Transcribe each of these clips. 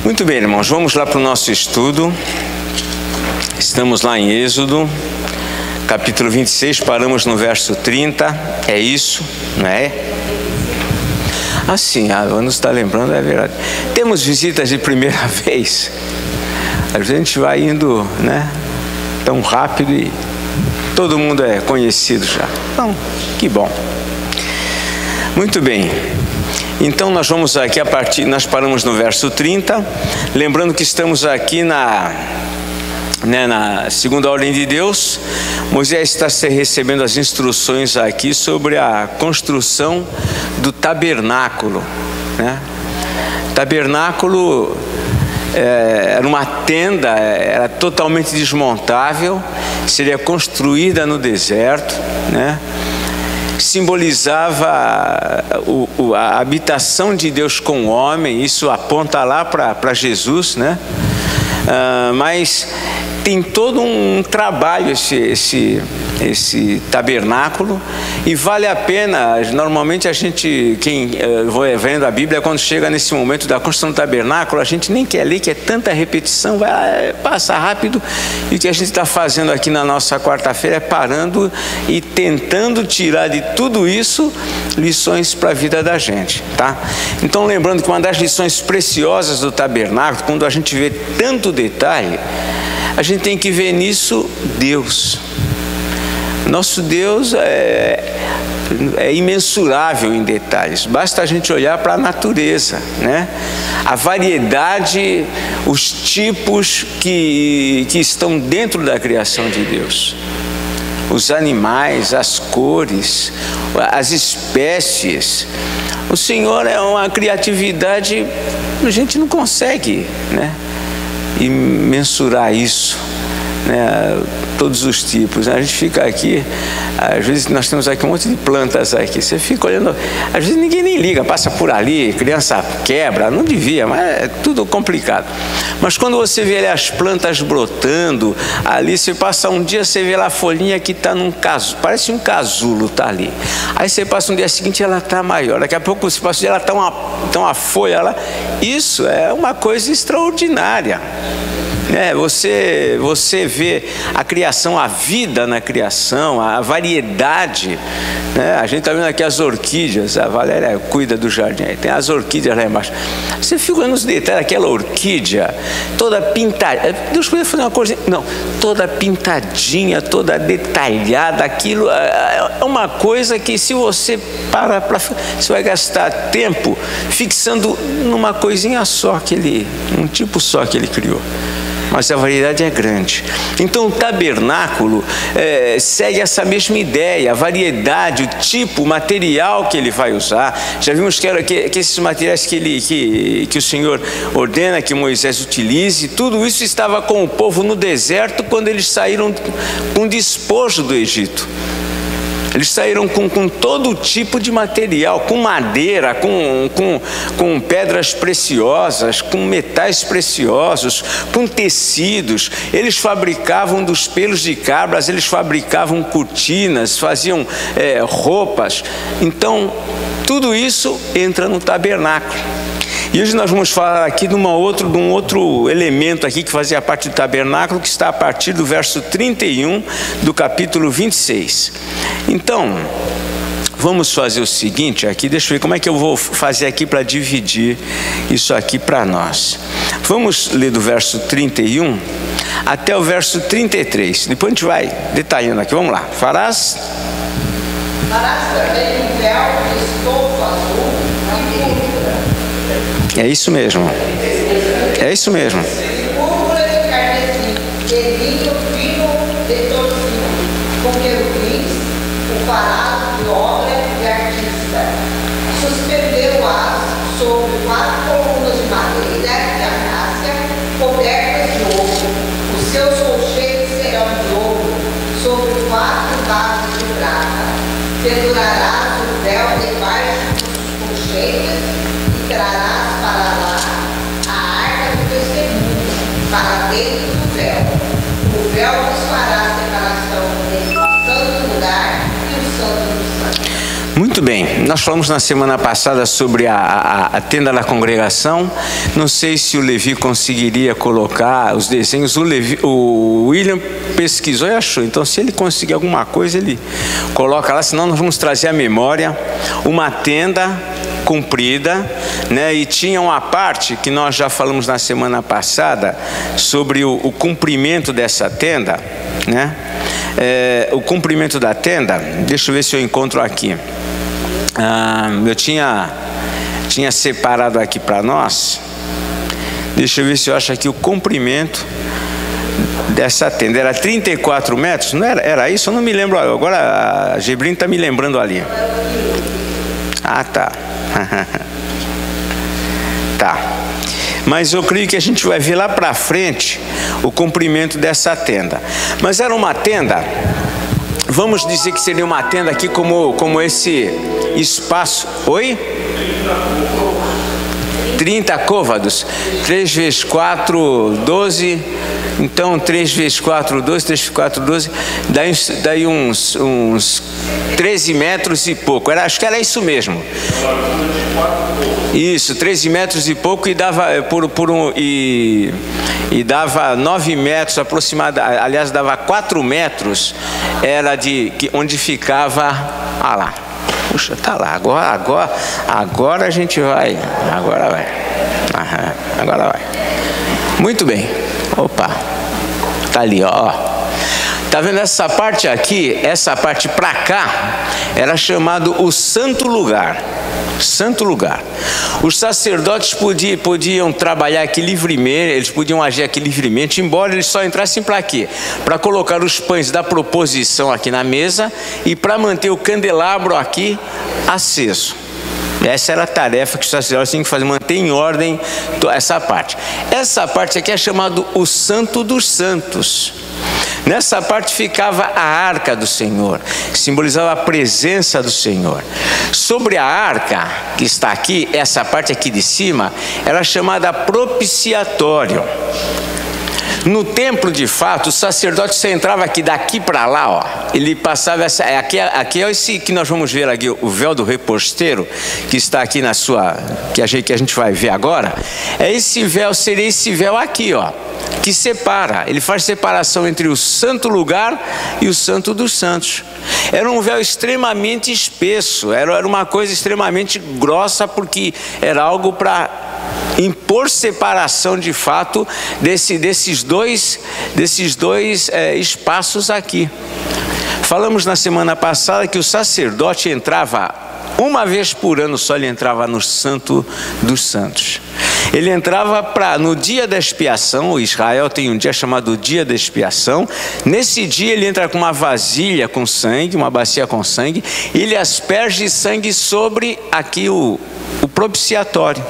Muito bem, irmãos, vamos lá para o nosso estudo. Estamos lá em Êxodo, capítulo 26, paramos no verso 30. É isso, não é? Assim, a Ana está lembrando, é verdade. Temos visitas de primeira vez. A gente vai indo, né, tão rápido e todo mundo é conhecido já. Então, que bom. Muito bem. Então nós vamos aqui nós paramos no verso 30, lembrando que estamos aqui na segunda ordem de Deus. Moisés está recebendo as instruções aqui sobre a construção do tabernáculo, né? Tabernáculo era uma tenda, era totalmente desmontável, seria construída no deserto, né? Simbolizava a habitação de Deus com o homem. Isso aponta lá para Jesus, né? Mas tem todo um trabalho esse tabernáculo, e vale a pena. Normalmente a gente, quem vai vendo a Bíblia, quando chega nesse momento da construção do tabernáculo, a gente nem quer ler, que é tanta repetição, vai passar rápido. E o que a gente está fazendo aqui na nossa quarta-feira é parando e tentando tirar de tudo isso lições para a vida da gente, tá? Então, lembrando que uma das lições preciosas do tabernáculo, quando a gente vê tanto detalhe, a gente tem que ver nisso Deus. Nosso Deus é imensurável em detalhes. Basta a gente olhar para a natureza, né? A variedade, os tipos que estão dentro da criação de Deus. Os animais, as cores, as espécies. O Senhor é uma criatividade, a gente não consegue, né, e mensurar isso, né? Todos os tipos, né? A gente fica aqui, às vezes nós temos aqui um monte de plantas aqui, você fica olhando, às vezes ninguém nem liga, passa por ali, criança quebra, não devia, mas é tudo complicado. Mas quando você vê ali as plantas brotando, ali você passa um dia, você vê lá a folhinha que está num casulo, parece um casulo, está ali. Aí você passa um dia seguinte, ela está maior, daqui a pouco você passa um dia, ela está uma folha lá. Isso é uma coisa extraordinária. Você vê a criação, a vida na criação, a variedade, né? A gente está vendo aqui as orquídeas, a Valéria cuida do jardim, aí tem as orquídeas lá embaixo. Você fica nos detalhes, aquela orquídea toda pintada, Deus podia fazer uma coisa, não, toda pintadinha, toda detalhada, aquilo é uma coisa que, se você você vai gastar tempo fixando numa coisinha só, um tipo só que ele criou. Mas a variedade é grande. Então o tabernáculo segue essa mesma ideia, a variedade, o tipo, o material que ele vai usar. Já vimos que esses materiais que o Senhor ordena que Moisés utilize, tudo isso estava com o povo no deserto quando eles saíram com despojo do Egito. Eles saíram com todo tipo de material, com madeira, com pedras preciosas, com metais preciosos, com tecidos. Eles fabricavam dos pelos de cabras, eles fabricavam cortinas, faziam roupas. Então, tudo isso entra no tabernáculo. E hoje nós vamos falar aqui de um outro elemento aqui que fazia parte do tabernáculo, que está a partir do verso 31 do capítulo 26. Então, vamos fazer o seguinte aqui, deixa eu ver como é que eu vou fazer aqui para dividir isso aqui para nós. Vamos ler do verso 31 até o verso 33. Depois a gente vai detalhando aqui. Vamos lá. Farás também um véu de estofo azul e púrpura. É isso mesmo. É isso mesmo. Púrpura de carmesim, de linho fino de torcino, com querubins, o farado de obra de artista. Suspendeu-as sobre 4 colunas de madeira de acácia, cobertas de ouro. Os seus colchetes serão de ouro, sobre 4 bases de prata. Pendurarás o véu debaixo dos colchetes e trarás para lá a arca do testemunho, para dentro do véu. O véu nos fará separação entre o santo lugar e o santo dos santos. Muito bem, nós falamos na semana passada sobre a tenda da congregação. Não sei se o Levi conseguiria colocar os desenhos. O William pesquisou e achou. Então, se ele conseguir alguma coisa, ele coloca lá. Senão, nós vamos trazer à memória uma tenda comprida, né? E tinha uma parte que nós já falamos na semana passada sobre o comprimento dessa tenda, né? O comprimento da tenda, deixa eu ver se eu encontro aqui. Eu tinha separado aqui para nós. Deixa eu ver se eu acho aqui o comprimento dessa tenda. Era 34 metros, não era? Era isso? Eu não me lembro. Agora a Gebrim está me lembrando ali. Ah, tá. Tá. Mas eu creio que a gente vai ver lá para frente o comprimento dessa tenda. Mas era uma tenda, vamos dizer que seria uma tenda aqui como esse espaço. Oi? 30 côvados. 3 vezes 4, 12. Então 3 vezes 4, 12, 3 vezes 4, 12. Daí uns 13 metros e pouco. Acho que era isso mesmo. Isso, 13 metros e pouco, e dava e dava 9 metros aproximadamente, aliás, dava 4 metros, era onde ficava, lá, puxa, tá lá, agora a gente vai, agora vai, muito bem, opa, tá ali, ó. Tá vendo essa parte aqui, essa parte para cá, era chamado o santo lugar. Santo lugar. Os sacerdotes podiam trabalhar aqui livremente, eles podiam agir aqui livremente, embora eles só entrassem para quê? Para colocar os pães da proposição aqui na mesa e para manter o candelabro aqui aceso. Essa era a tarefa que os sacerdotes tinham que fazer, manter em ordem essa parte. Essa parte aqui é chamado o Santo dos Santos. Nessa parte ficava a arca do Senhor, que simbolizava a presença do Senhor. Sobre a arca, que está aqui, essa parte aqui de cima, era chamada propiciatório. No templo, de fato, o sacerdote você entrava aqui, daqui para lá, ó, ele passava aqui é esse que nós vamos ver aqui, o véu do reposteiro, que está aqui na sua, que a gente vai ver agora. Seria esse véu aqui, ó, que separa, ele faz separação entre o santo lugar e o santo dos santos. Era um véu extremamente espesso, era uma coisa extremamente grossa, porque era algo para impor separação de fato desses dois espaços aqui. Falamos na semana passada que o sacerdote entrava uma vez por ano, só ele entrava no Santo dos Santos. Ele entrava no dia da expiação. O Israel tem um dia chamado dia da expiação. Nesse dia ele entra com uma vasilha com sangue, uma bacia com sangue, e ele asperge sangue sobre aqui o propiciatório.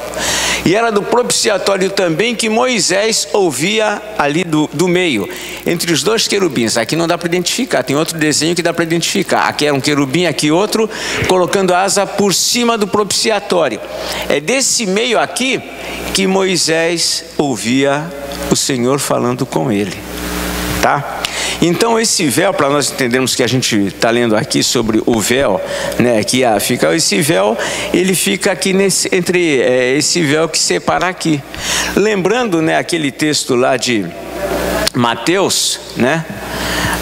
E era do propiciatório também que Moisés ouvia ali do meio, entre os dois querubins. Aqui não dá para identificar, tem outro desenho que dá para identificar. Aqui era um querubim, aqui outro, colocando a asa por cima do propiciatório. É desse meio aqui que Moisés ouvia o Senhor falando com ele, tá? Então esse véu, para nós entendermos que a gente está lendo aqui sobre o véu, né, que fica esse véu, ele fica aqui entre esse véu que separa aqui. Lembrando, né, aquele texto lá de Mateus, né,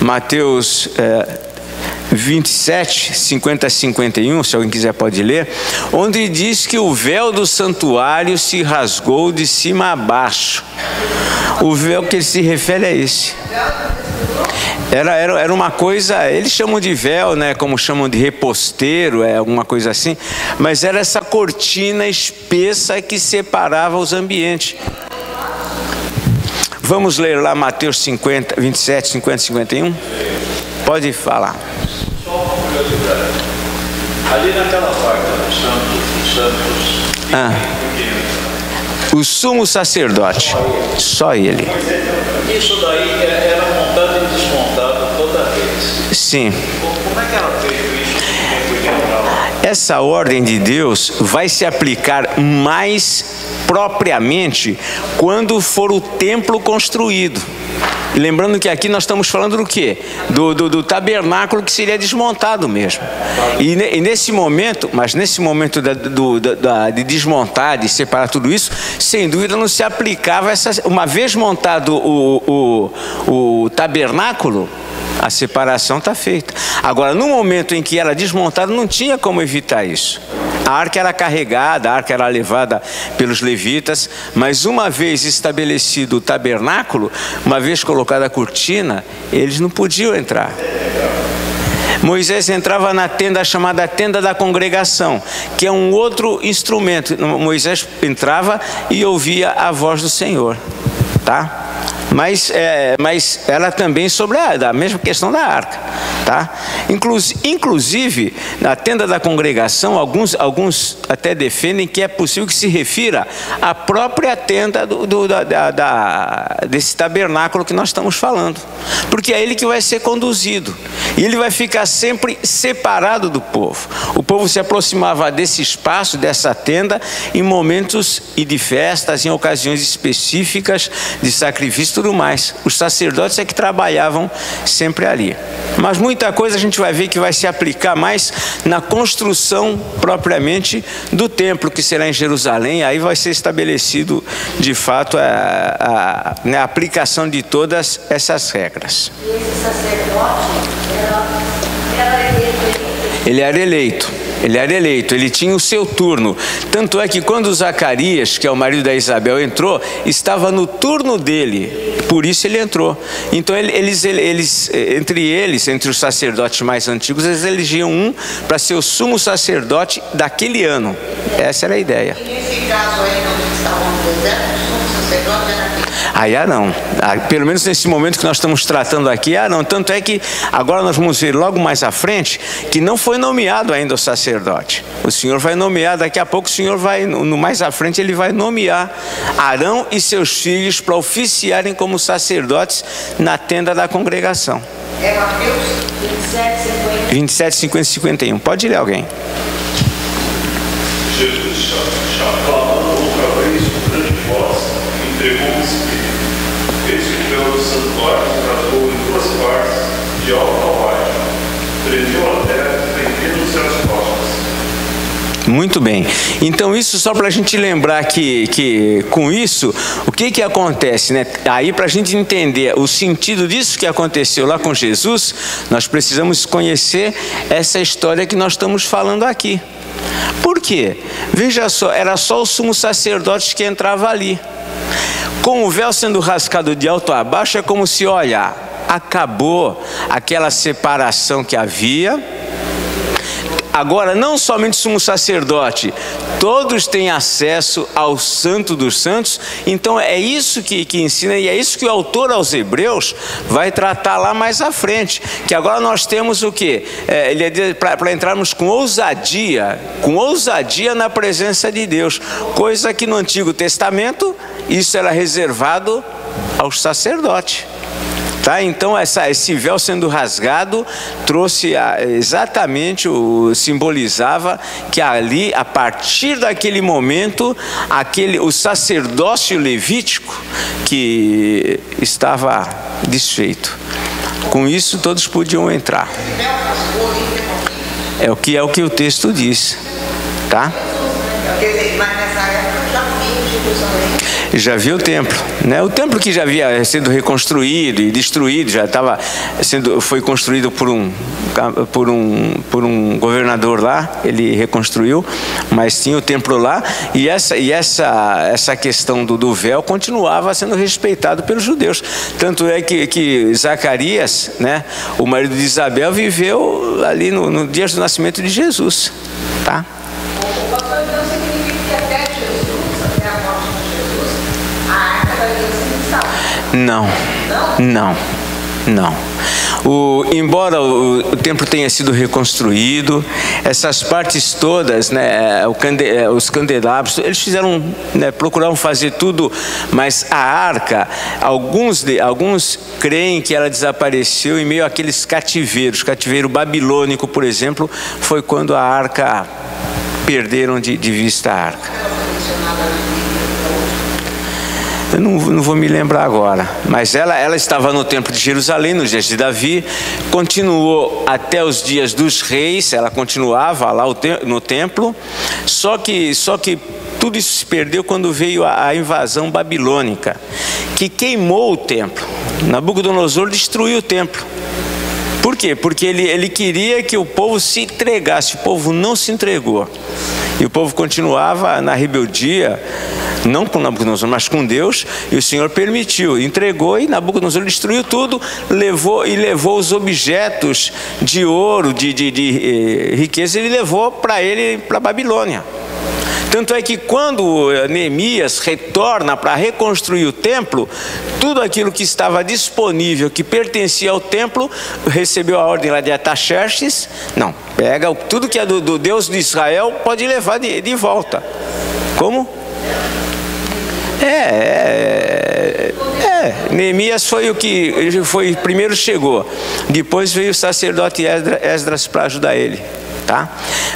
Mateus 27, 50 a 51, se alguém quiser pode ler, onde diz que o véu do santuário se rasgou de cima a baixo. O véu que ele se refere é esse. Era uma coisa, eles chamam de véu, né, como chamam de reposteiro, alguma coisa assim, mas era essa cortina espessa que separava os ambientes. Vamos ler lá Mateus 50, 27, 50, 51? Pode falar. Só uma curiosidade. Ali naquela parte dos santos, o sumo sacerdote, só ele. Isso daí era montado e desmontado toda vez. Sim. Como é que ela fez isso? Essa ordem de Deus vai se aplicar mais propriamente quando for o templo construído. Lembrando que aqui nós estamos falando do quê? Do tabernáculo que seria desmontado mesmo. E nesse momento, mas nesse momento de desmontar, de separar tudo isso, sem dúvida não se aplicava uma vez montado o tabernáculo, a separação está feita. Agora, no momento em que era desmontada, não tinha como evitar isso. A arca era carregada, a arca era levada pelos levitas, mas uma vez estabelecido o tabernáculo, uma vez colocada a cortina, eles não podiam entrar. Moisés entrava na tenda chamada tenda da congregação, que é um outro instrumento. Moisés entrava e ouvia a voz do Senhor, tá? Mas era também sobre a mesma questão da arca, tá? Inclusive, na tenda da congregação, alguns até defendem que é possível que se refira à própria tenda desse tabernáculo que nós estamos falando, porque é ele que vai ser conduzido, e ele vai ficar sempre separado do povo. O povo se aproximava desse espaço, dessa tenda, em momentos e de festas, em ocasiões específicas, de sacrifício e tudo mais. Os sacerdotes é que trabalhavam sempre ali. Mas muita coisa a gente vai ver que vai se aplicar mais na construção propriamente do templo, que será em Jerusalém. Aí vai ser estabelecido de fato a aplicação de todas essas regras. E esse sacerdote era eleito? Ele era eleito, ele tinha o seu turno. Tanto é que quando Zacarias, que é o marido da Isabel, entrou, estava no turno dele, por isso ele entrou. Então entre os sacerdotes mais antigos, eles elegiam um para ser o sumo sacerdote daquele ano. Essa era a ideia. E nesse caso aí, onde estavam no deserto, o sumo sacerdote era quem? Não. Pelo menos nesse momento que nós estamos tratando aqui, não. Tanto é que agora nós vamos ver logo mais à frente que não foi nomeado ainda o sacerdote. O Senhor vai nomear, daqui a pouco o Senhor vai, mais à frente, ele vai nomear Arão e seus filhos para oficiarem como sacerdotes na tenda da congregação. É Mateus 27, 50 e 51. Pode ler alguém. Jesus, clamando outra vez com grande voz, entregou o Espírito. Eis que o véu do santuário se rasgou em duas partes, de alto a baixo. Tremeu a terra, prendendo-se as costas. Muito bem. Então isso só para a gente lembrar que com isso, o que acontece, né? Aí para a gente entender o sentido disso que aconteceu lá com Jesus, nós precisamos conhecer essa história que nós estamos falando aqui. Por quê? Veja só, era só o sumo sacerdote que entrava ali. Com o véu sendo rasgado de alto a baixo, é como se, olha, acabou aquela separação que havia. Agora, não somente o sumo sacerdote, todos têm acesso ao Santo dos Santos. Então é isso que ensina, e é isso que o autor aos Hebreus vai tratar lá mais à frente, que agora nós temos o quê? Para entrarmos com ousadia na presença de Deus, coisa que no Antigo Testamento isso era reservado aos sacerdotes. Tá? Então esse véu sendo rasgado trouxe exatamente, simbolizava que ali, a partir daquele momento, o sacerdócio levítico que estava desfeito. Com isso todos podiam entrar. É o que o texto diz, tá? Mas nessa época já havia Jerusalém. Já havia o templo, né? O templo que já havia sido reconstruído e destruído, foi construído por um governador lá, ele reconstruiu, mas tinha o templo lá, e essa questão do véu continuava sendo respeitado pelos judeus. Tanto é que Zacarias, né, o marido de Isabel, viveu ali no dia do nascimento de Jesus, tá? O pastor então significa que até Jesus, até a morte de Jesus, a arca da aliança não estava. Não. Embora o templo tenha sido reconstruído, essas partes todas, né, os candelabros, eles fizeram, né, procuraram fazer tudo, mas a arca, alguns creem que ela desapareceu em meio àqueles cativeiros. O cativeiro babilônico, por exemplo, foi quando a arca perderam de vista a arca. Eu não vou me lembrar agora, mas ela estava no templo de Jerusalém nos dias de Davi, continuou até os dias dos reis, ela continuava lá no templo, só que tudo isso se perdeu quando veio a invasão babilônica, que queimou o templo. Nabucodonosor destruiu o templo. Por quê? Porque ele queria que o povo se entregasse, o povo não se entregou. E o povo continuava na rebeldia, não com Nabucodonosor, mas com Deus, e o Senhor permitiu, entregou, e Nabucodonosor destruiu tudo, levou os objetos de ouro, de riqueza, ele levou para a Babilônia. Tanto é que quando Neemias retorna para reconstruir o templo, tudo aquilo que estava disponível, que pertencia ao templo, recebeu a ordem lá de Artaxerxes, não, pega tudo que é do Deus de Israel, pode levar de volta. Como? Neemias foi o que primeiro chegou, depois veio o sacerdote Esdras para ajudar ele, tá?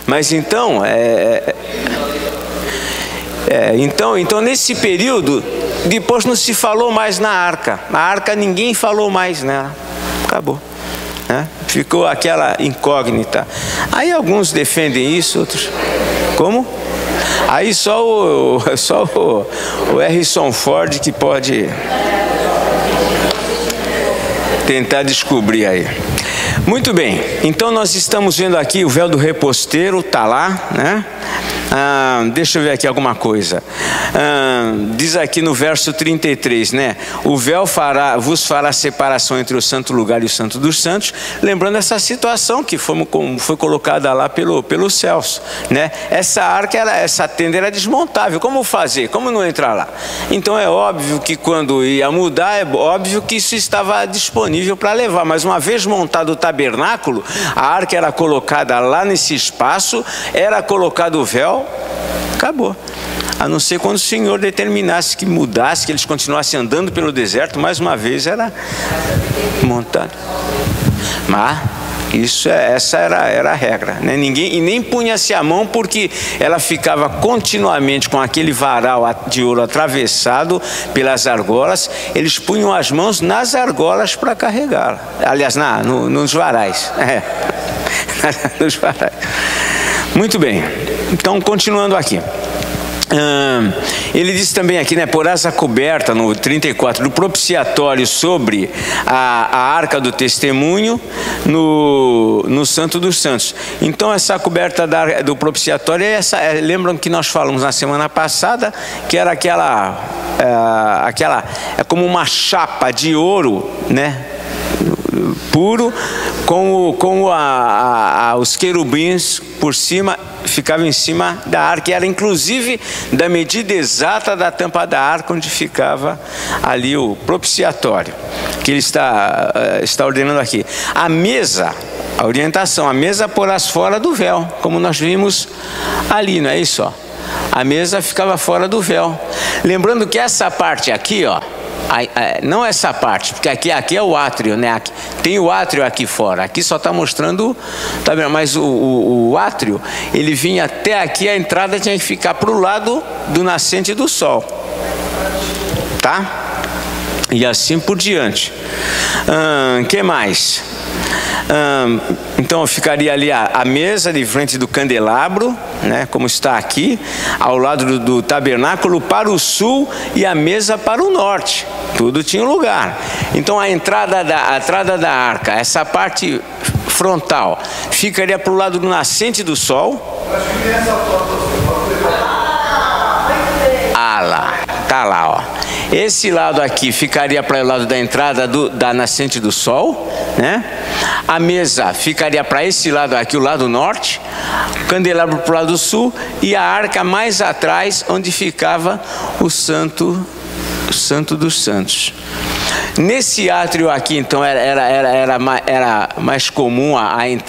Mas então, então nesse período, depois não se falou mais na arca. A arca ninguém falou mais nela. Acabou. Né? Ficou aquela incógnita. Aí alguns defendem isso, outros... Como? Aí só o Harrison Ford que pode tentar descobrir aí. Muito bem, então nós estamos vendo aqui o véu do reposteiro, está lá, né? Deixa eu ver aqui alguma coisa. Diz aqui no verso 33, né? O véu vos fará separação entre o santo lugar e o santo dos santos. Lembrando essa situação que foi colocada lá pelos céus, né? Essa arca, essa tenda era desmontável. Como fazer? Como não entrar lá? Então é óbvio que quando ia mudar, é óbvio que isso estava disponível para levar. Mas uma vez montado o tabernáculo, a arca era colocada lá nesse espaço, era colocado o véu, acabou. A não ser quando o Senhor determinasse que mudasse, que eles continuassem andando pelo deserto, mais uma vez era montado. Mas essa era a regra, né? Ninguém nem punha-se a mão, porque ela ficava continuamente com aquele varal de ouro atravessado pelas argolas. Eles punham as mãos nas argolas para carregá-la. Aliás, nos varais. Nos varais. Muito bem. Então, continuando aqui. Ele diz também aqui, né, porás a coberta no 34 do propiciatório sobre a arca do testemunho no Santo dos Santos. Então essa coberta do propiciatório lembram que nós falamos na semana passada, que era aquela como uma chapa de ouro, né, puro, com os querubins por cima, ficava em cima da arca, e era inclusive da medida exata da tampa da arca onde ficava ali o propiciatório, que ele está ordenando aqui. A mesa, a orientação, a mesa porás fora do véu, como nós vimos ali, não é isso? Ó? A mesa ficava fora do véu. Lembrando que essa parte aqui, ó, não essa parte, porque aqui é o átrio, né? Tem o átrio aqui fora, aqui só está mostrando, tá vendo? Mas o átrio, ele vinha até aqui, a entrada tinha que ficar para o lado do nascente do sol, tá? E assim por diante. Que mais? Então ficaria ali a mesa de frente do candelabro, né, como está aqui, ao lado do tabernáculo para o sul, e a mesa para o norte. Tudo tinha um lugar. Então a entrada da arca, essa parte frontal, ficaria para o lado do nascente do sol. Lá, tá lá, ó. Esse lado aqui ficaria para o lado da entrada da nascente do sol, né? A mesa ficaria para esse lado aqui, o lado norte, o candelabro para o lado sul, e a arca mais atrás, onde ficava o santo dos santos. Nesse átrio aqui, então, era mais comum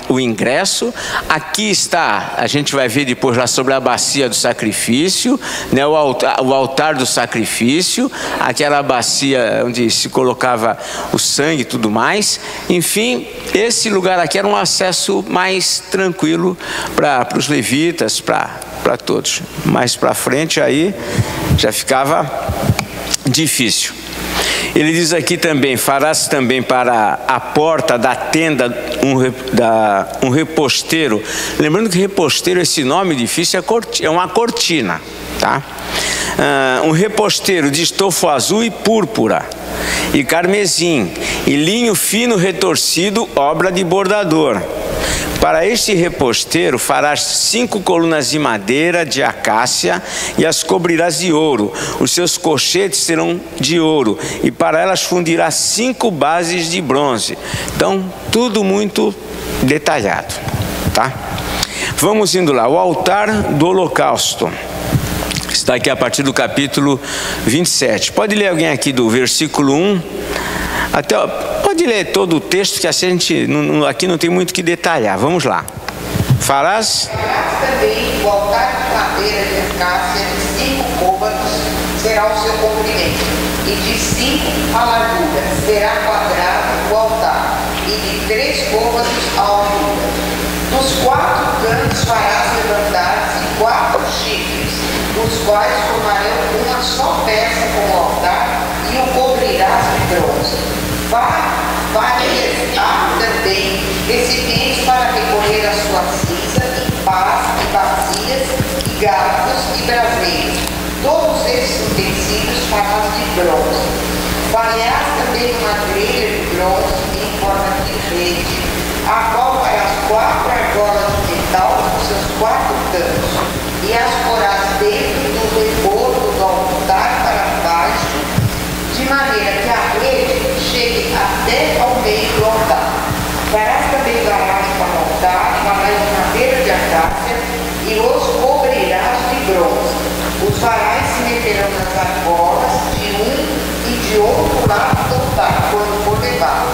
o ingresso. Aqui está, a gente vai ver depois lá sobre a bacia do sacrifício, né, o altar do sacrifício, aquela bacia onde se colocava o sangue e tudo mais. Enfim, esse lugar aqui era um acesso mais tranquilo para os levitas, para todos. Mais para frente aí já ficava difícil. Ele diz aqui também: farás também para a porta da tenda um reposteiro. Lembrando que reposteiro, esse nome difícil, é uma cortina, tá? Um reposteiro de estofo azul e púrpura e carmesim e linho fino retorcido, obra de bordador. Para este reposteiro farás 5 colunas de madeira de acácia e as cobrirás de ouro. Os seus cochetes serão de ouro e para elas fundirás 5 bases de bronze. Então, tudo muito detalhado, tá? Vamos indo lá. O altar do holocausto está aqui a partir do capítulo 27. Pode ler alguém aqui do versículo 1 até... Pode ler todo o texto, que assim a gente aqui não tem muito que detalhar. Vamos lá. Farás também o altar de madeira de acácia de 5 côvados será o seu comprimento, e de 5 a largura. Será quadrado o altar, e de 3 côvados a altura. Dos 4 cantos farás levantar-se 4 chifres, os quais formarão uma só peça com o altar, e o cobrirás de bronze. Há também recipientes para recolher a sua cinza, e pás, e bacias, e garfos, e braseiros. Todos esses utensílios farás de bronze. Farás também uma grelha de bronze em forma de rede, a qual farás 4 argolas de metal com seus 4 cantos, e as porás dentro do rebordo do altar para baixo, de maneira que a rede chegue até ao meio do altar. Farás também varais para o altar, varais de madeira de acácia, e os cobrirás de bronze. Os varais se meterão nas argolas de um e de outro lado do altar, quando for levado.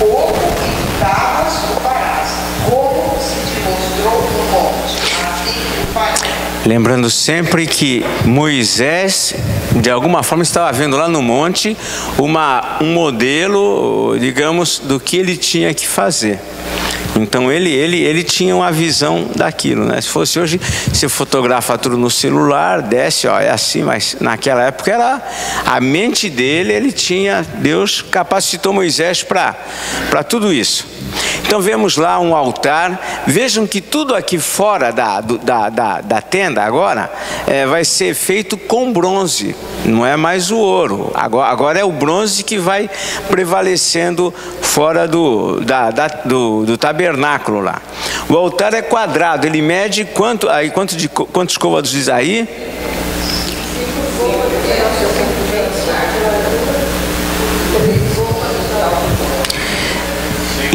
Ouro e de tábuas o farás, como se te mostrou no monte. Assim o farás. Lembrando sempre que Moisés, de alguma forma, estava vendo lá no monte um modelo, digamos, do que ele tinha que fazer. Então ele tinha uma visão daquilo, né? Se fosse hoje, você fotografa tudo no celular, desce, ó, é assim, mas naquela época era a mente dele, ele tinha, Deus capacitou Moisés para tudo isso. Então vemos lá um altar. Vejam que tudo aqui fora da tenda agora vai ser feito com bronze, não é mais o ouro. Agora é o bronze que vai prevalecendo fora do tabernáculo lá. O altar é quadrado, ele mede quantos côvados diz aí?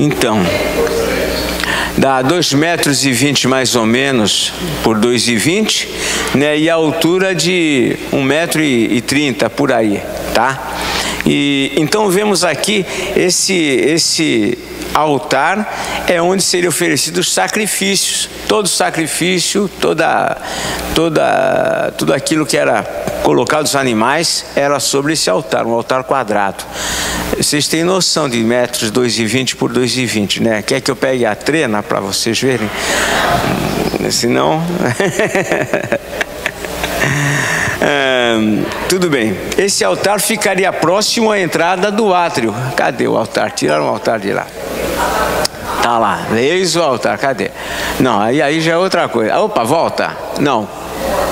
Então, dá 2,20 metros mais ou menos por 2,20, né? E a altura de 1,30 m por aí, tá? E então vemos aqui esse altar é onde seriam oferecidos sacrifícios. Todo sacrifício, tudo aquilo que era colocado os animais era sobre esse altar, um altar quadrado. Vocês têm noção de metros 2,20 por 2,20, né? Quer que eu pegue a trena para vocês verem? Senão... tudo bem. Esse altar ficaria próximo à entrada do átrio. Cadê o altar? Tiraram o altar de lá. Tá lá. Eis o altar. Cadê? Não, aí já é outra coisa. Opa, volta. Não.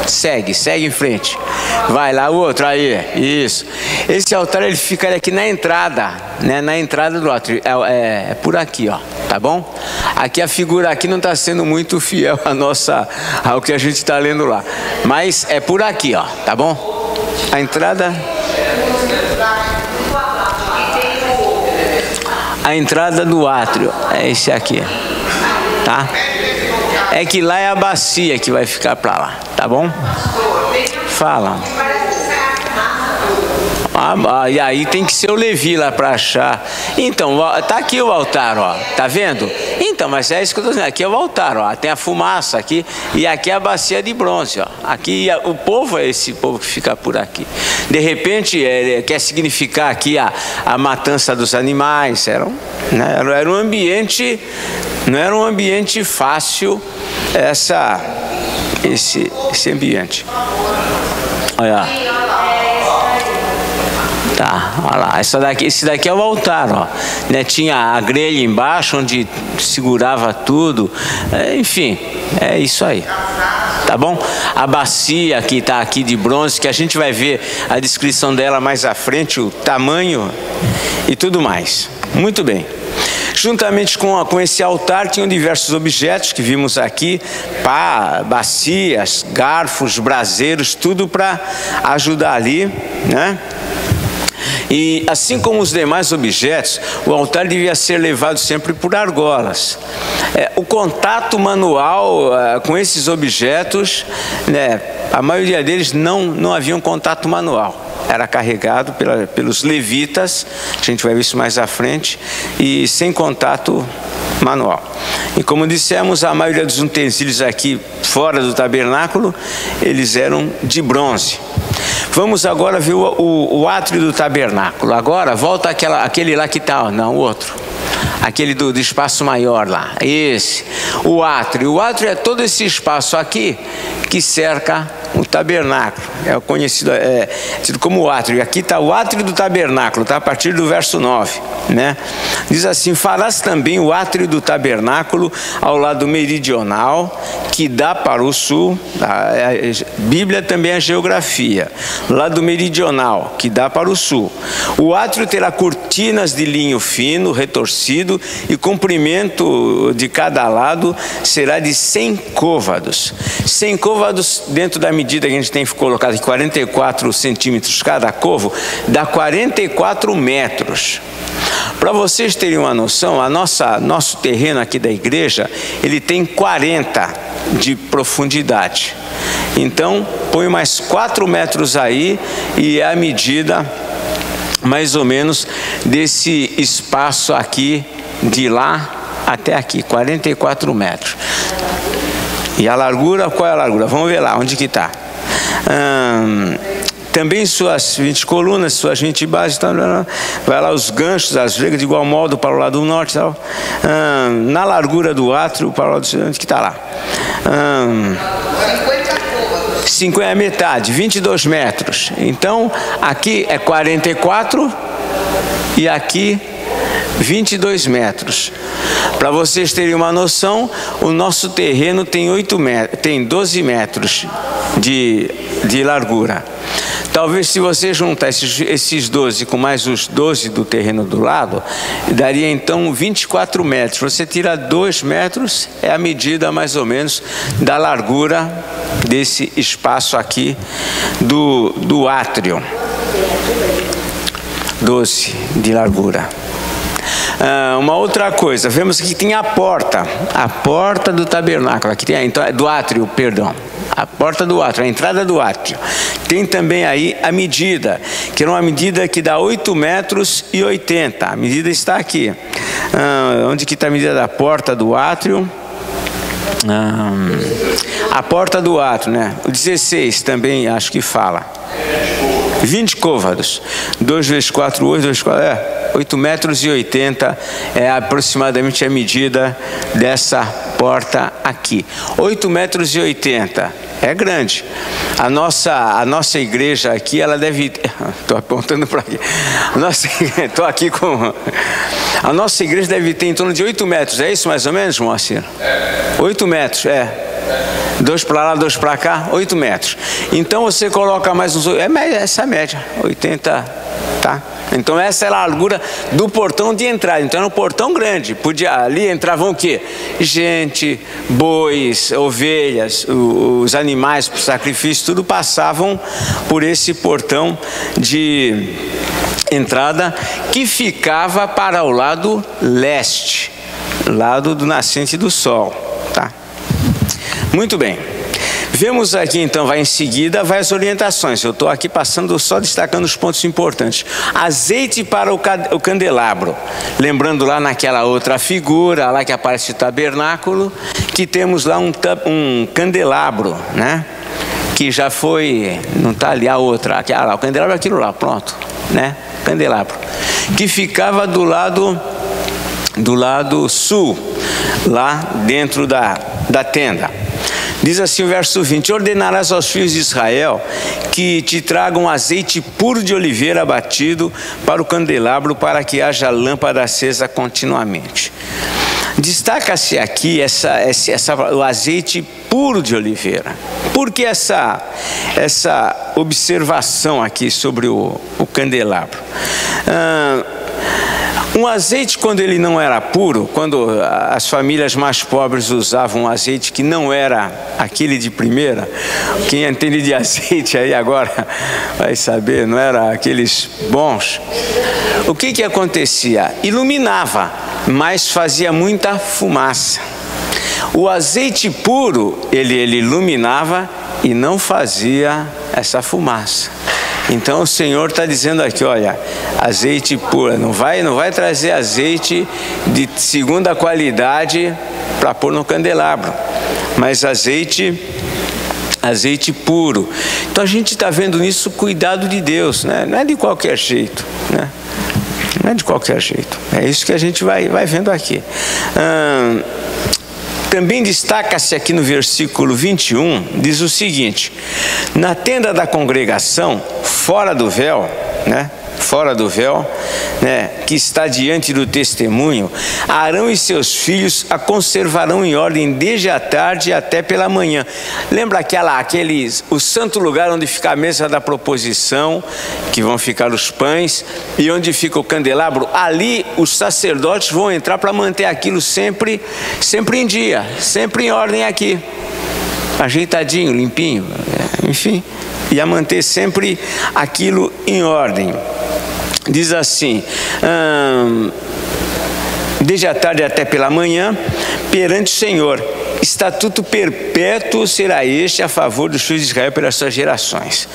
Segue em frente. Vai lá o outro, aí, isso. Esse altar ele ficaria aqui na entrada, né? Na entrada do átrio. É por aqui, ó, tá bom? Aqui a figura aqui não está sendo muito fiel ao que a gente está lendo lá. Mas é por aqui, ó, tá bom? A entrada do átrio é esse aqui, tá? É que lá é a bacia que vai ficar para lá, tá bom? Fala. E aí tem que ser o Levi lá para achar. Então, tá aqui o altar, ó. Tá vendo? Então, mas é isso que eu tô dizendo. Aqui é o altar, ó. Tem a fumaça aqui. E aqui é a bacia de bronze, ó. Aqui o povo é esse povo que fica por aqui. De repente, quer significar aqui a matança dos animais. Era um ambiente. Não era um ambiente fácil esse ambiente. Olha. Tá, olha lá, esse daqui é o altar, ó. Né? Tinha a grelha embaixo onde segurava tudo, enfim, é isso aí. Tá bom? A bacia que está aqui de bronze, que a gente vai ver a descrição dela mais à frente, o tamanho e tudo mais. Muito bem. Juntamente com esse altar tinham diversos objetos que vimos aqui, pá, bacias, garfos, braseiros, tudo para ajudar ali, né? E assim como os demais objetos, o altar devia ser levado sempre por argolas. O contato manual com esses objetos, né, a maioria deles não havia um contato manual. Era carregado pelos levitas, a gente vai ver isso mais à frente, e sem contato manual. E como dissemos, a maioria dos utensílios aqui fora do tabernáculo, eles eram de bronze. Vamos agora ver o átrio do tabernáculo. Agora volta aquele lá que está, não, o outro. Aquele do espaço maior lá, esse. O átrio é todo esse espaço aqui que cerca o tabernáculo. É conhecido, tido como o átrio. Aqui está o átrio do tabernáculo, tá? A partir do verso 9. Né? Diz assim: farás também o átrio do tabernáculo ao lado meridional, que dá para o sul. A Bíblia também é geografia. Lado meridional, que dá para o sul. O átrio terá cortinas de linho fino, retorcido, e o comprimento de cada lado será de 100 côvados. 100 côvados, dentro da medida que a gente tem colocado aqui, 44 centímetros cada côvado, dá 44 metros. Para vocês terem uma noção, nosso terreno aqui da igreja, ele tem 40 de profundidade. Então, põe mais 4 metros aí e é a medida, mais ou menos, desse espaço aqui, de lá até aqui, 44 metros. E a largura, qual é a largura? Vamos ver lá, onde que está. Também suas 20 colunas, suas 20 bases, vai lá os ganchos, as vegas de igual modo para o lado do norte, tal. Na largura do átrio, para o lado do sul, onde que está lá? 50 é a metade, 22 metros. Então, aqui é 44 e aqui 22 metros. Para vocês terem uma noção, o nosso terreno tem 12 metros de largura. Talvez, se você juntar esses 12 com mais os 12 do terreno do lado, daria então 24 metros. Você tira 2 metros, é a medida mais ou menos da largura desse espaço aqui do átrio. 12 de largura. Uma outra coisa, vemos que tem a porta do tabernáculo, aqui tem, então, do átrio, perdão, a porta do átrio, a entrada do átrio. Tem também aí a medida, que era uma medida que dá 8 metros e 80, a medida está aqui. Onde que está a medida da porta do átrio? A porta do átrio, né? O 16 também acho que fala. 20 côvados. 2 vezes 4, 8 vezes 4, 8 metros e 80 é aproximadamente a medida dessa porta aqui. 8 metros e 80. É grande. A nossa igreja aqui, ela deve... Estou apontando para aqui. Estou aqui com... A nossa igreja deve ter em torno de 8 metros. É isso mais ou menos, Moacir? 8 metros, 2 para lá, 2 para cá, 8 metros. Então você coloca mais uns... essa é a média, 80, tá? Então essa é a largura do portão de entrada. Então era um portão grande. Ali entravam o quê? Gente, bois, ovelhas, os animais para o sacrifício, tudo passavam por esse portão de entrada que ficava para o lado leste, lado do nascente do sol, tá? Muito bem. Vemos aqui então, vai em seguida, vai as orientações. Eu estou aqui passando, só destacando os pontos importantes. Azeite para o candelabro. Lembrando lá naquela outra figura, lá que aparece o tabernáculo, que temos lá um candelabro, né? Que já foi, não está ali a outra, o candelabro é aquilo lá, pronto, né? Candelabro. Que ficava do lado sul, lá dentro da tenda. Diz assim o verso 20: ordenarás aos filhos de Israel que te tragam azeite puro de oliveira batido para o candelabro, para que haja lâmpada acesa continuamente. Destaca-se aqui o azeite puro de oliveira. Por que essa observação aqui sobre o candelabro? Um azeite, quando ele não era puro, quando as famílias mais pobres usavam um azeite que não era aquele de primeira, quem entende de azeite aí agora vai saber, não era aqueles bons, o que acontecia? Iluminava, mas fazia muita fumaça. O azeite puro, ele iluminava e não fazia essa fumaça. Então o Senhor está dizendo aqui, olha, azeite puro, não vai trazer azeite de segunda qualidade para pôr no candelabro, mas azeite puro. Então a gente está vendo nisso o cuidado de Deus, né? Não é de qualquer jeito, né? Não é de qualquer jeito. É isso que a gente vai vendo aqui. Também destaca-se aqui no versículo 21, diz o seguinte: na tenda da congregação, fora do véu, que está diante do testemunho, Arão e seus filhos a conservarão em ordem desde a tarde até pela manhã. Lembra o santo lugar onde fica a mesa da proposição, que vão ficar os pães, e onde fica o candelabro? Ali os sacerdotes vão entrar para manter aquilo sempre em dia, sempre em ordem aqui, ajeitadinho, limpinho, enfim, e a manter sempre aquilo em ordem. Diz assim: desde a tarde até pela manhã, perante o Senhor, estatuto perpétuo será este a favor dos filhos de Israel pelas suas gerações.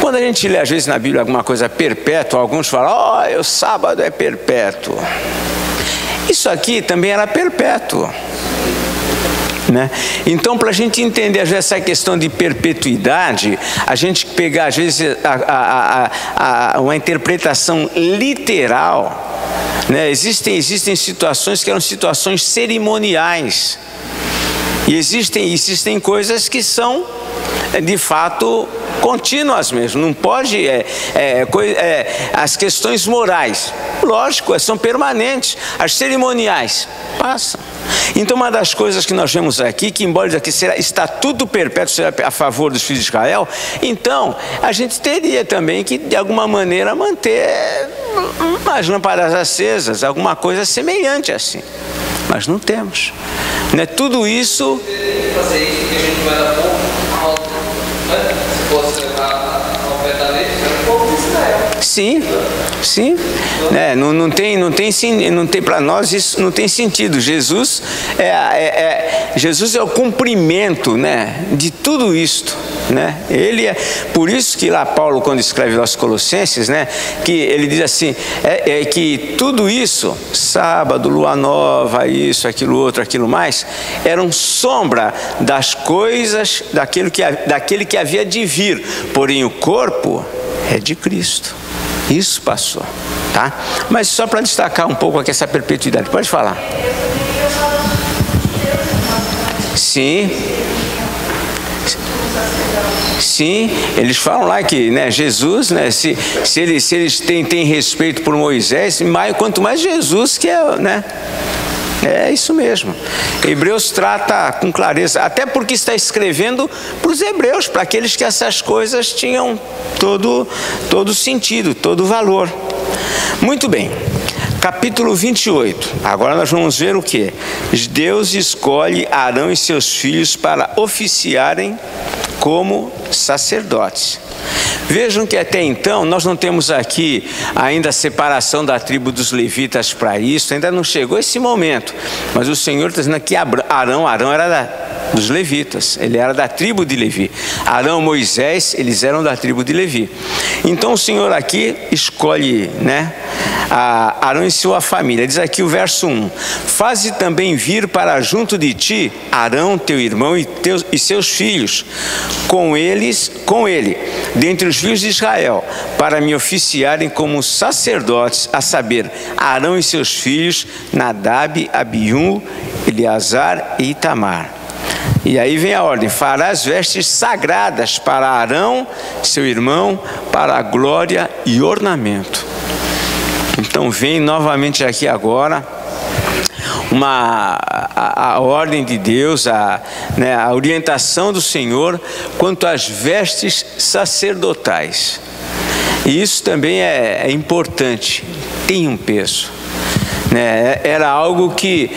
Quando a gente lê às vezes na Bíblia alguma coisa perpétua, alguns falam, o sábado é perpétuo. Isso aqui também era perpétuo, né? Então, para a gente entender às vezes essa questão de perpetuidade, a gente pegar às vezes uma interpretação literal, né? Existem situações que eram situações cerimoniais, e existem coisas que são de fato contínuas mesmo. Não pode as questões morais, lógico, são permanentes. As cerimoniais passam. Então, uma das coisas que nós vemos aqui, que embora aqui será estatuto perpétuo será a favor dos filhos de Israel, então a gente teria também que de alguma maneira manter as lâmpadas acesas, alguma coisa semelhante assim, mas não temos, né? Tudo isso fazer isso que a gente vai dar pouco, né? Se fosse levar ao pé da lei, era pouco de Israel. Sim, né? Não tem para nós isso não tem sentido. Jesus é o cumprimento, né, de tudo isto, né? Ele é por isso que lá Paulo, quando escreve aos Colossenses, né, que ele diz assim, que tudo isso, sábado, lua nova, isso, aquilo outro, aquilo mais, eram sombra das coisas daquele que havia de vir, porém o corpo é de Cristo. Isso passou, tá? Mas só para destacar um pouco aqui essa perpetuidade, pode falar. Sim, eles falam lá que, né, Jesus, né, se eles têm respeito por Moisés, quanto mais Jesus, que é, né? É isso mesmo. Hebreus trata com clareza, até porque está escrevendo para os hebreus, para aqueles que essas coisas tinham todo sentido, todo valor. Muito bem. Capítulo 28. Agora nós vamos ver o que? Deus escolhe Arão e seus filhos para oficiarem como sacerdotes. Vejam que até então nós não temos aqui ainda a separação da tribo dos levitas para isso, ainda não chegou esse momento, mas o Senhor está dizendo que Arão era dos levitas, ele era da tribo de Levi. Arão e Moisés, eles eram da tribo de Levi. Então o Senhor aqui escolhe, né, Arão e sua família. Diz aqui o verso 1: faze também vir para junto de ti Arão, teu irmão, e seus filhos, com ele, dentre os filhos de Israel, para me oficiarem como sacerdotes, a saber, Arão e seus filhos, Nadab, Abiú, Eleazar e Itamar. E aí vem a ordem: farás vestes sagradas para Arão, seu irmão, para a glória e ornamento. Então vem novamente aqui agora a ordem de Deus, a orientação do Senhor quanto às vestes sacerdotais. E isso também é importante, tem um peso, né? Era algo que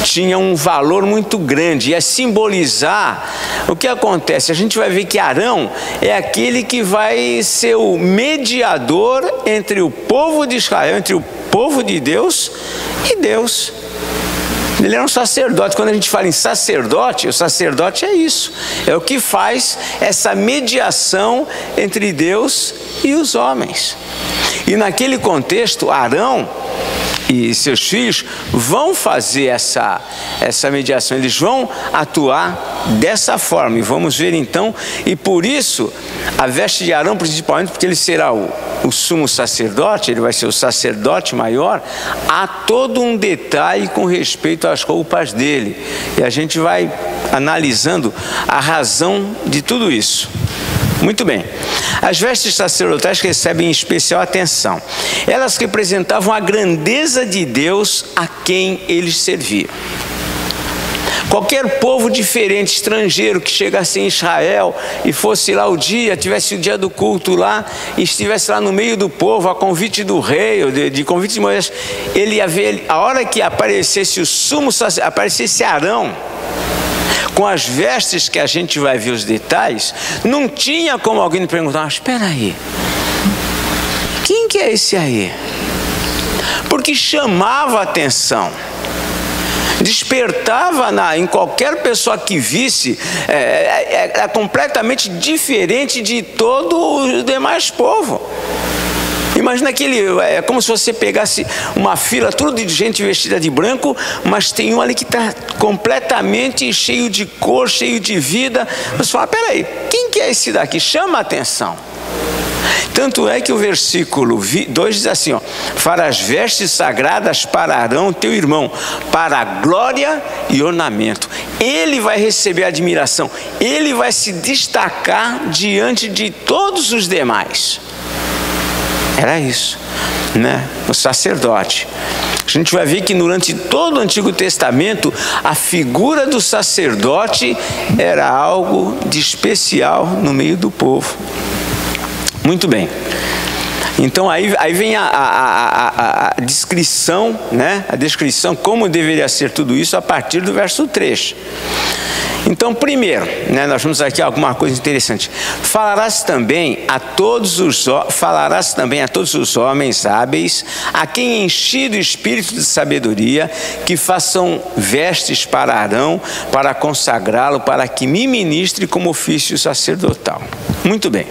tinha um valor muito grande, ia simbolizar o que acontece. A gente vai ver que Arão é aquele que vai ser o mediador entre o povo de Israel, entre o povo de Deus e Deus. Ele era um sacerdote. Quando a gente fala em sacerdote, o sacerdote é isso, é o que faz essa mediação entre Deus e os homens. E naquele contexto, Arão e seus filhos vão fazer essa mediação, eles vão atuar dessa forma, e vamos ver então. E por isso a veste de Arão, principalmente porque ele será o sumo sacerdote, ele vai ser o sacerdote maior, há todo um detalhe com respeito às roupas dele, e a gente vai analisando a razão de tudo isso. Muito bem. As vestes sacerdotais recebem em especial atenção. Elas representavam a grandeza de Deus a quem eles serviam. Qualquer povo diferente, estrangeiro, que chegasse em Israel e fosse lá tivesse o dia do culto lá, e estivesse lá no meio do povo, a convite do rei, ou de convite de Moisés, ele ia ver, a hora que aparecesse o sumo sacerdote, aparecesse Arão, com as vestes que a gente vai ver os detalhes, não tinha como alguém perguntar: mas espera aí, quem que é esse aí? Porque chamava a atenção, despertava em qualquer pessoa que visse, é completamente diferente de todo o demais povo. Imagina é como se você pegasse uma fila tudo de gente vestida de branco, mas tem um ali que está completamente cheio de cor, cheio de vida. Você fala: peraí, quem que é esse daqui? Chama a atenção. Tanto é que o versículo 2 diz assim: farás vestes sagradas para Arão, teu irmão, para a glória e ornamento. Ele vai receber admiração, ele vai se destacar diante de todos os demais. Era isso, né? O sacerdote. A gente vai ver que durante todo o Antigo Testamento, a figura do sacerdote era algo de especial no meio do povo. Muito bem. Então aí vem a descrição, né? A descrição como deveria ser tudo isso a partir do verso 3. Então, primeiro, né, nós vamos aqui alguma coisa interessante. Falarás também a todos os homens hábeis, a quem enchido o espírito de sabedoria, que façam vestes para Arão, para consagrá-lo, para que me ministre como ofício sacerdotal. Muito bem.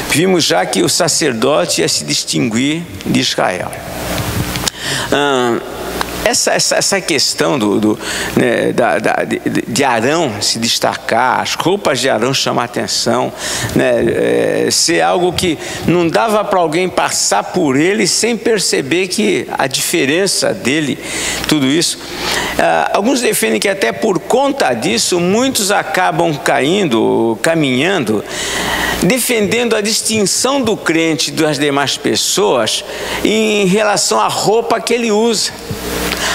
Vimos já que o sacerdote ia se distinguir de Israel. Essa questão de Arão se destacar, as roupas de Arão chamar atenção, né, ser algo que não dava para alguém passar por ele sem perceber que a diferença dele, tudo isso. Alguns defendem que até por conta disso muitos acabam caminhando, defendendo a distinção do crente das demais pessoas em relação à roupa que ele usa.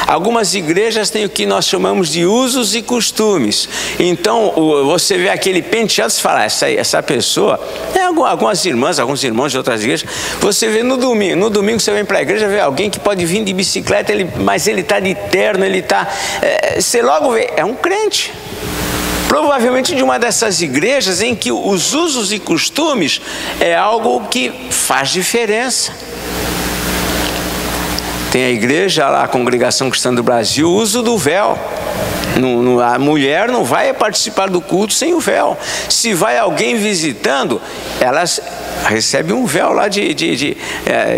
Algumas igrejas têm o que nós chamamos de usos e costumes. Então, você vê aquele penteado e fala: essa pessoa, algumas irmãs, alguns irmãos de outras igrejas, você vê no domingo você vem para a igreja, vê alguém que pode vir de bicicleta, mas ele está de terno, você logo vê, é um crente. Provavelmente de uma dessas igrejas em que os usos e costumes é algo que faz diferença. Tem a igreja lá, a Congregação Cristã do Brasil, o uso do véu. A mulher não vai participar do culto sem o véu. Se vai alguém visitando, recebe um véu lá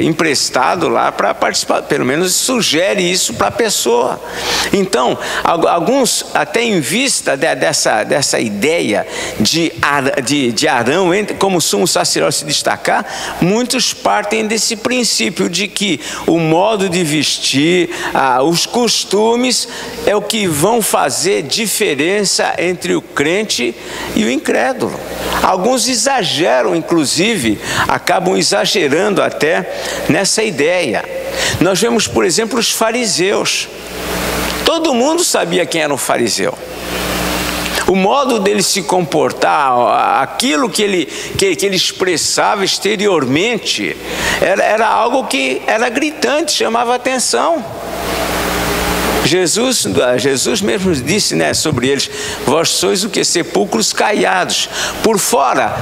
emprestado lá para participar, pelo menos sugere isso para a pessoa. Então, alguns, até em vista dessa ideia de Arão como sumo sacerdote se destacar, muitos partem desse princípio de que o modo de vestir, os costumes é o que vão fazer diferença entre o crente e o incrédulo. Alguns exageram, inclusive, acabam exagerando até nessa ideia. Nós vemos, por exemplo, os fariseus. Todo mundo sabia quem era um fariseu. O modo dele se comportar, aquilo que ele expressava exteriormente, era algo que era gritante, chamava atenção. Jesus mesmo disse, né, sobre eles: vós sois o que? Sepulcros caiados. Por fora,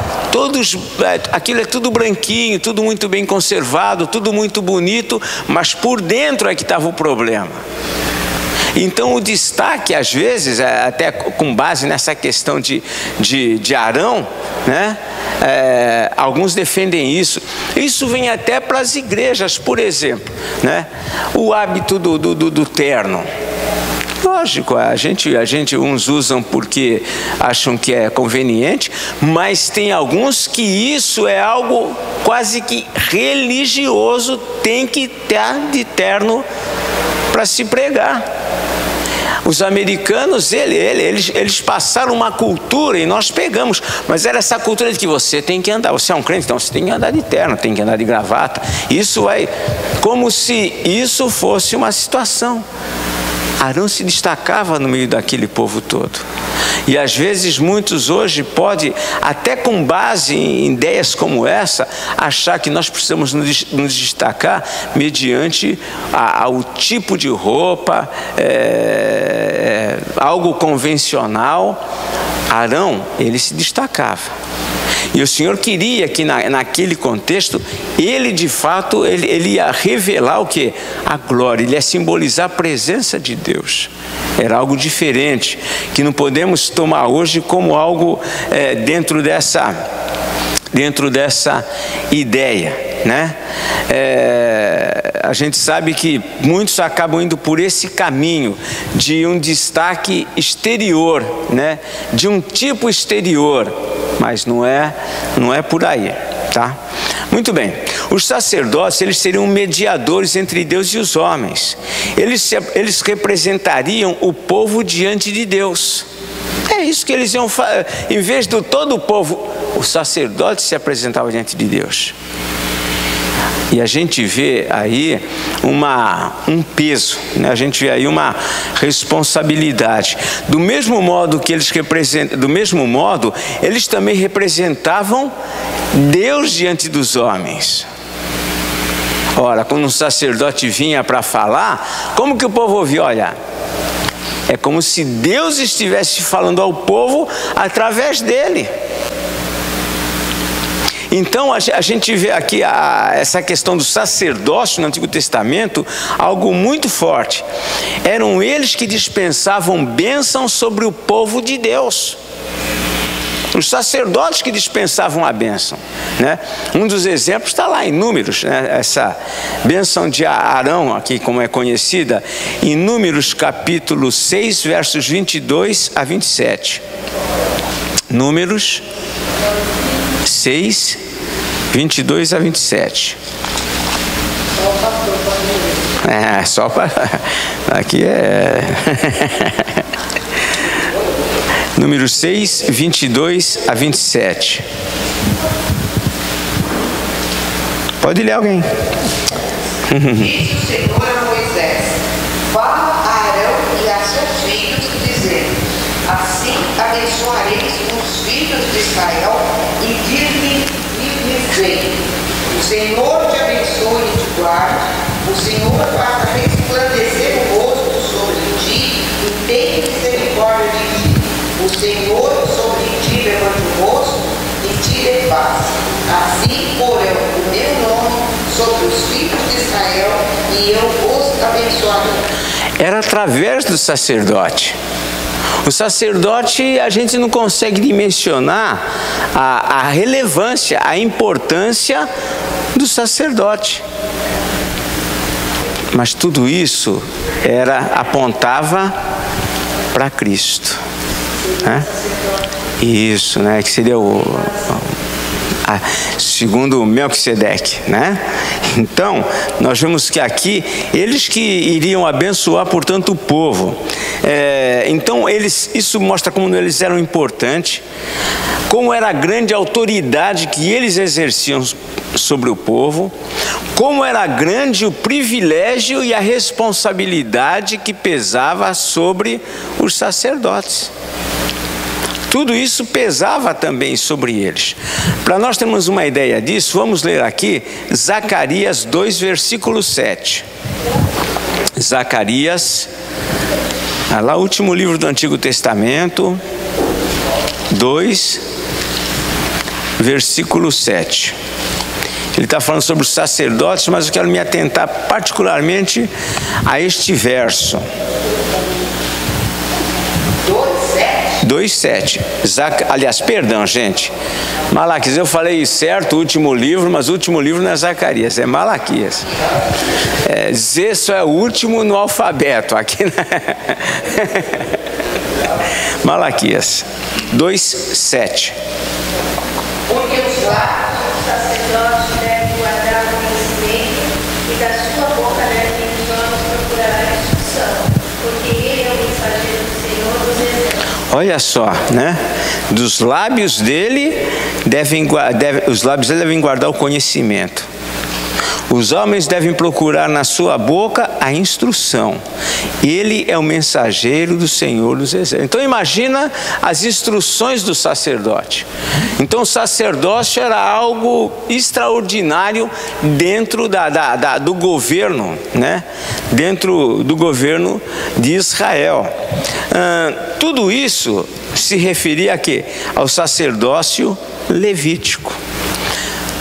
aquilo é tudo branquinho, tudo muito bem conservado, tudo muito bonito, mas por dentro é que estava o problema. Então o destaque, às vezes, até com base nessa questão de Arão, né? Alguns defendem isso. Isso vem até para as igrejas, por exemplo, né? O hábito do terno. Lógico, uns usam porque acham que é conveniente, mas tem alguns que isso é algo quase que religioso, tem que estar de terno para se pregar. Os americanos, eles passaram uma cultura e nós pegamos, mas era essa cultura de que você tem que andar, você é um crente, então você tem que andar de terno, tem que andar de gravata. Isso como se isso fosse uma situação. Arão se destacava no meio daquele povo todo. E às vezes muitos hoje podem, até com base em ideias como essa, achar que nós precisamos nos destacar mediante o tipo de roupa, algo convencional. Arão, ele se destacava. E o Senhor queria que naquele contexto, ele de fato, ele ia revelar o quê? A glória, ele ia simbolizar a presença de Deus. Era algo diferente, que não podemos tomar hoje como algo dentro dessa ideia, né? A gente sabe que muitos acabam indo por esse caminho de um destaque exterior, né? De um tipo exterior, mas não é por aí, tá? Muito bem. Os sacerdotes, eles seriam mediadores entre Deus e os homens. Eles representariam o povo diante de Deus. É isso que eles iam fazer. Em vez de todo o povo, o sacerdote se apresentava diante de Deus. E a gente vê aí um peso, né? A gente vê aí uma responsabilidade. Do mesmo modo que eles eles também representavam Deus diante dos homens. Ora, quando um sacerdote vinha para falar, como que o povo ouvia? Olha, é como se Deus estivesse falando ao povo através dele. Então a gente vê aqui essa questão do sacerdócio no Antigo Testamento, algo muito forte. Eram eles que dispensavam bênção sobre o povo de Deus. Os sacerdotes que dispensavam a bênção, né? Um dos exemplos está lá em Números, né? Essa bênção de Arão, aqui como é conhecida, em Números capítulo 6, versos 22 a 27. Números 6, 22 a 27. Só para... Aqui Número 6, 22 a 27. Pode ler alguém. Disse o Senhor a Moisés: fala a Arão e a seus filhos, dizendo: assim abençoareis os filhos de Israel e dir-lhes bem: o Senhor te abençoe e te guarde, o Senhor faça resplandecer o rosto sobre ti e tenha misericórdia de ti. O Senhor sobre ti levante o rosto e te dê paz. Assim porão o meu nome sobre os filhos de Israel e eu os abençoarei. Era através do sacerdote. O sacerdote, a gente não consegue dimensionar a relevância, a importância do sacerdote. Mas tudo isso apontava para Cristo, né? Isso, né? Que seria segundo Melquisedeque, né? Então, nós vemos que aqui, eles que iriam abençoar, portanto, o povo. Então, isso mostra como eles eram importantes, como era a grande autoridade que eles exerciam sobre o povo, como era grande o privilégio e a responsabilidade que pesava sobre os sacerdotes. Tudo isso pesava também sobre eles. Para nós termos uma ideia disso, vamos ler aqui Zacarias 2, versículo 7. Zacarias, lá o último livro do Antigo Testamento, 2, versículo 7. Ele está falando sobre os sacerdotes, mas eu quero me atentar particularmente a este verso. 2:7. Aliás, perdão, gente. Malaquias, eu falei certo, o último livro, mas o último livro não é Zacarias, é Malaquias. Z só é o último no alfabeto. Aqui, né? Malaquias 2:7. Porque os lábios do sacerdote devem guardar o conhecimento e da sua boca devem os homens procurar a instrução, porque ele é o mensageiro do Senhor dos exércitos. Olha só, né? Dos lábios dele os lábios dele devem guardar o conhecimento. Os homens devem procurar na sua boca a instrução. Ele é o mensageiro do Senhor dos exércitos. Então imagina as instruções do sacerdote. Então o sacerdócio era algo extraordinário dentro do governo, né? Dentro do governo de Israel. Tudo isso se referia a quê? Ao sacerdócio levítico.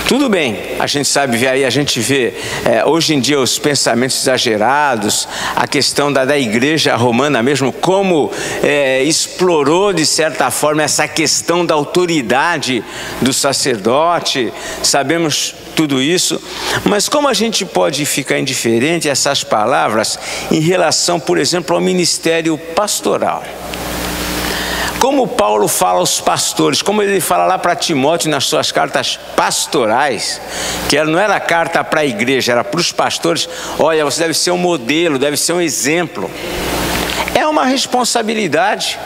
Tudo bem, a gente sabe, aí a gente vê hoje em dia os pensamentos exagerados, a questão da igreja romana mesmo, como explorou de certa forma essa questão da autoridade do sacerdote, sabemos tudo isso, mas como a gente pode ficar indiferente a essas palavras em relação, por exemplo, ao ministério pastoral? Como Paulo fala aos pastores, como ele fala lá para Timóteo nas suas cartas pastorais, que não era carta para a igreja, era para os pastores: olha, você deve ser um modelo, deve ser um exemplo. É uma responsabilidade.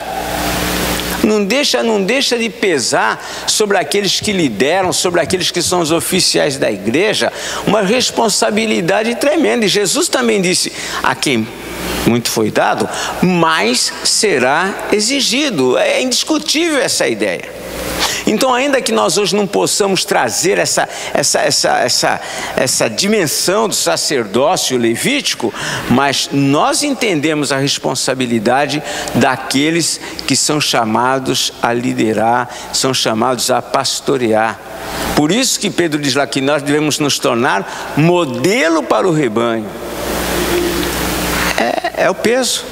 Não deixa de pesar sobre aqueles que lideram, sobre aqueles que são os oficiais da igreja, uma responsabilidade tremenda. E Jesus também disse: a quem muito foi dado, mais será exigido. É indiscutível essa ideia. Então, ainda que nós hoje não possamos trazer essa dimensão do sacerdócio levítico, mas nós entendemos a responsabilidade daqueles que são chamados a liderar, são chamados a pastorear. Por isso que Pedro diz lá que nós devemos nos tornar modelo para o rebanho. É o peso,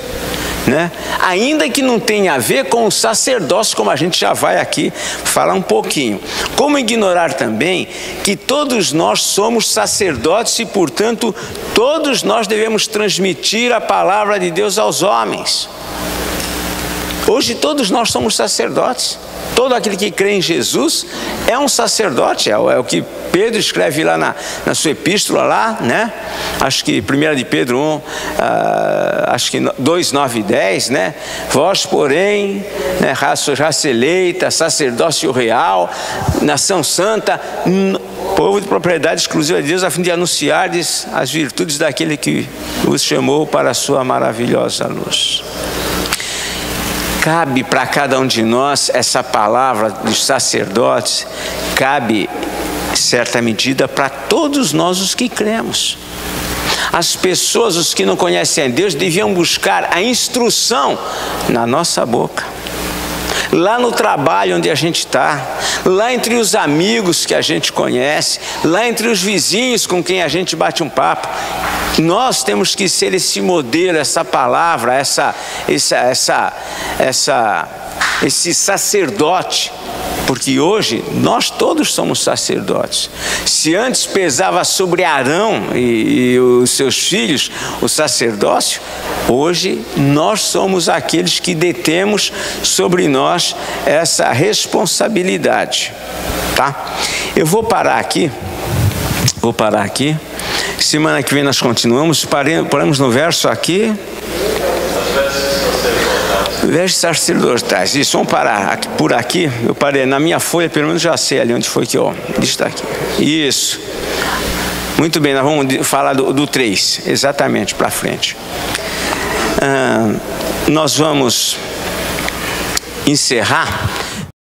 né? Ainda que não tenha a ver com o sacerdócio, como a gente já vai aqui falar um pouquinho. Como ignorar também que todos nós somos sacerdotes e, portanto, todos nós devemos transmitir a palavra de Deus aos homens. Hoje todos nós somos sacerdotes. Todo aquele que crê em Jesus é um sacerdote, é o que Pedro escreve lá na sua epístola lá, né? Acho que 1 de Pedro 1, acho que 2, 9 e 10, né? Vós, porém, né, raça eleita, sacerdócio real, nação santa, povo de propriedade exclusiva de Deus, a fim de anunciardes as virtudes daquele que os chamou para a sua maravilhosa luz. Cabe para cada um de nós essa palavra dos sacerdotes, cabe em certa medida para todos nós os que cremos. As pessoas, os que não conhecem a Deus, deviam buscar a instrução na nossa boca. lá no trabalho onde a gente está, lá entre os amigos que a gente conhece, lá entre os vizinhos com quem a gente bate um papo. Nós temos que ser esse modelo, essa palavra, esse sacerdote, porque hoje nós todos somos sacerdotes. Se antes pesava sobre Arão e os seus filhos o sacerdócio, hoje nós somos aqueles que detemos sobre nós essa responsabilidade, tá? Eu vou parar aqui. Semana que vem nós continuamos. Paramos no verso aqui. Vestes sacerdotais. Isso, vamos parar aqui, por aqui. Eu parei na minha folha, pelo menos já sei ali onde foi que eu. Está aqui. Isso. Muito bem, nós vamos falar do 3, exatamente para frente. Nós vamos encerrar